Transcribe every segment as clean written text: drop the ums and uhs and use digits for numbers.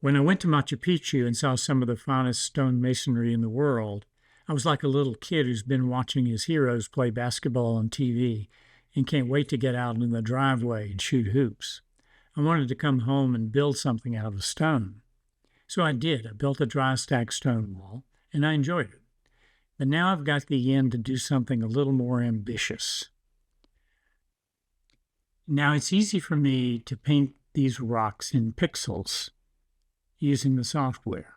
When I went to Machu Picchu and saw some of the finest stone masonry in the world, I was like a little kid who's been watching his heroes play basketball on TV and can't wait to get out in the driveway and shoot hoops. I wanted to come home and build something out of stone. So I did. I built a dry stack stone wall, and I enjoyed it. But now I've got the yen to do something a little more ambitious. Now it's easy for me to paint these rocks in pixels using the software.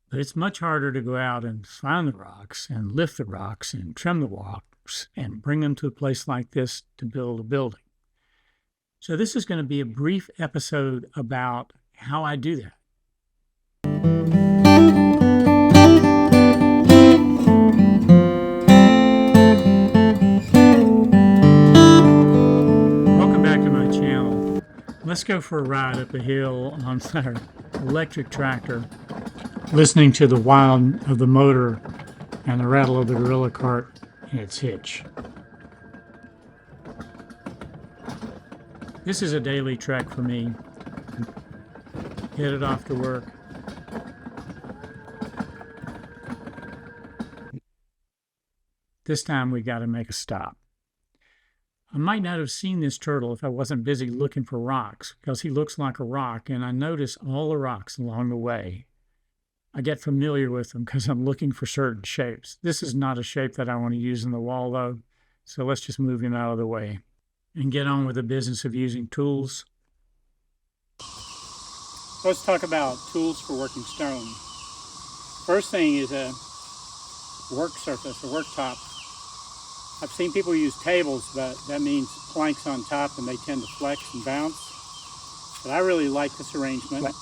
But it's much harder to go out and find the rocks and lift the rocks and trim the rocks and bring them to a place like this to build a building. So this is going to be a brief episode about how I do that. Welcome back to my channel. Let's go for a ride up a hill on our electric tractor, listening to the whine of the motor and the rattle of the gorilla cart and its hitch. This is a daily trek for me. Headed off to work. This time we got to make a stop. I might not have seen this turtle if I wasn't busy looking for rocks, because he looks like a rock, and I notice all the rocks along the way. I get familiar with them because I'm looking for certain shapes. This is not a shape that I want to use in the wall, though, so let's just move him out of the way and get on with the business of using tools. Let's talk about tools for working stone. First thing is a work surface, a worktop. I've seen people use tables, but that means planks on top and they tend to flex and bounce. But I really like this arrangement.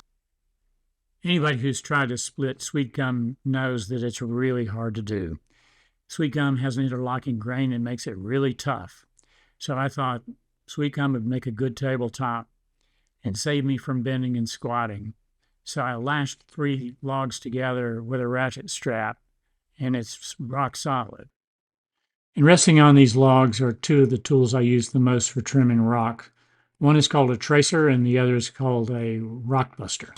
Anybody who's tried to split sweet gum knows that it's really hard to do. Sweet gum has an interlocking grain and makes it really tough. So I thought sweet gum would make a good tabletop and save me from bending and squatting. So I lashed 3 logs together with a ratchet strap, and it's rock solid. And resting on these logs are 2 of the tools I use the most for trimming rock. One is called a tracer, and the other is called a rock buster.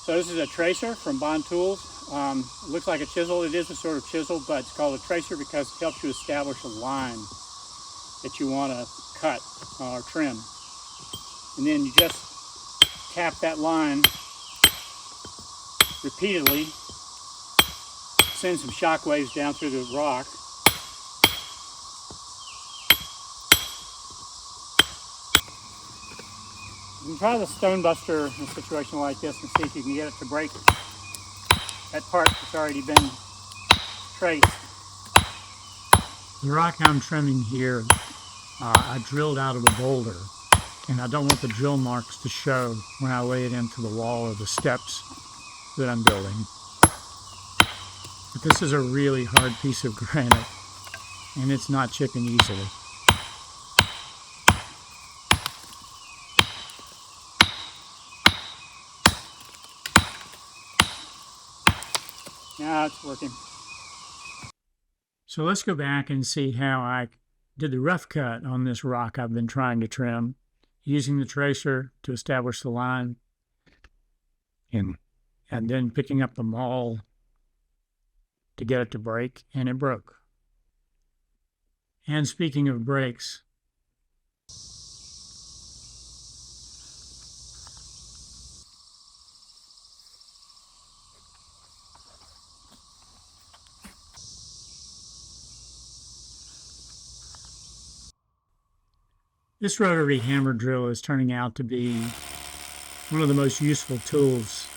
So this is a tracer from Bond Tools. It looks like a chisel. It is a sort of chisel, but it's called a tracer because it helps you establish a line that you want to cut or trim. And then you just tap that line repeatedly, send some shock waves down through the rock. You can try the stone buster in a situation like this and see if you can get it to break that part that's already been traced. The rock I'm trimming here, I drilled out of a boulder, and I don't want the drill marks to show when I lay it into the wall or the steps that I'm building. But this is a really hard piece of granite, and it's not chipping easily. Now it's working. So let's go back and see how I did the rough cut on this rock I've been trying to trim, using the tracer to establish the line, and then picking up the maul to get it to break, and it broke. And speaking of breaks, this rotary hammer drill is turning out to be one of the most useful tools.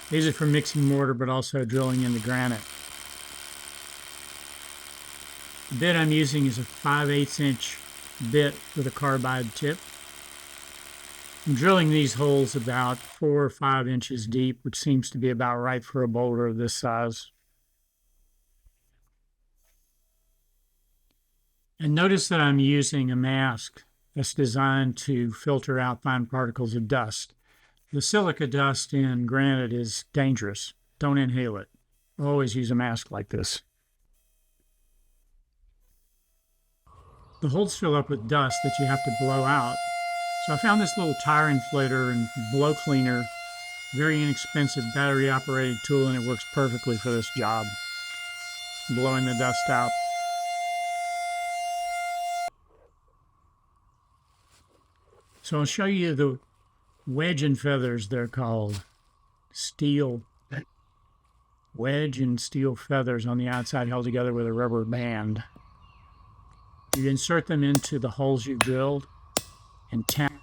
These are for mixing mortar, but also drilling into granite. The bit I'm using is a 5/8 inch bit with a carbide tip. I'm drilling these holes about 4 or 5 inches deep, which seems to be about right for a boulder of this size. And notice that I'm using a mask that's designed to filter out fine particles of dust. The silica dust in granite is dangerous. Don't inhale it. Always use a mask like this. the holes fill up with dust that you have to blow out. So I found this little tire inflator and blow cleaner, very inexpensive battery operated tool, and it works perfectly for this job, blowing the dust out. So I'll show you the wedge and feathers, they're called. Steel wedge and steel feathers on the outside held together with a rubber band. You insert them into the holes you drilled and tap.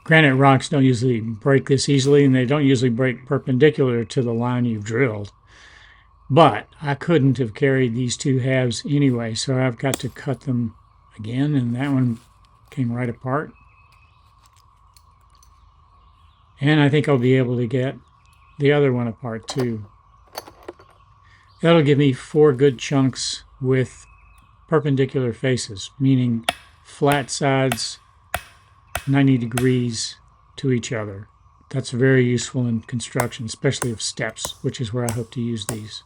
Granite rocks don't usually break this easily, and they don't usually break perpendicular to the line you've drilled. But I couldn't have carried these two halves anyway, so I've got to cut them again, and that one came right apart. And I think I'll be able to get the other one apart too. That'll give me 4 good chunks with perpendicular faces, meaning flat sides 90 degrees to each other. That's very useful in construction, especially of steps, which is where I hope to use these.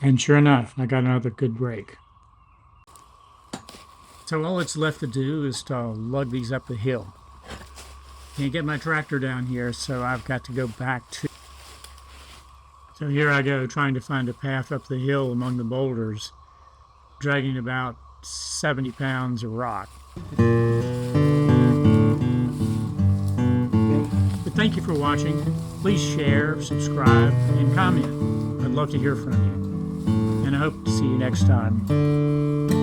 And sure enough, I got another good break. So all it's left to do is to lug these up the hill. Can't get my tractor down here, so I've got to go back to... So here I go, trying to find a path up the hill among the boulders, dragging about 70 pounds of rock. But thank you for watching. Please share, subscribe, and comment. I'd love to hear from you. And I hope to see you next time.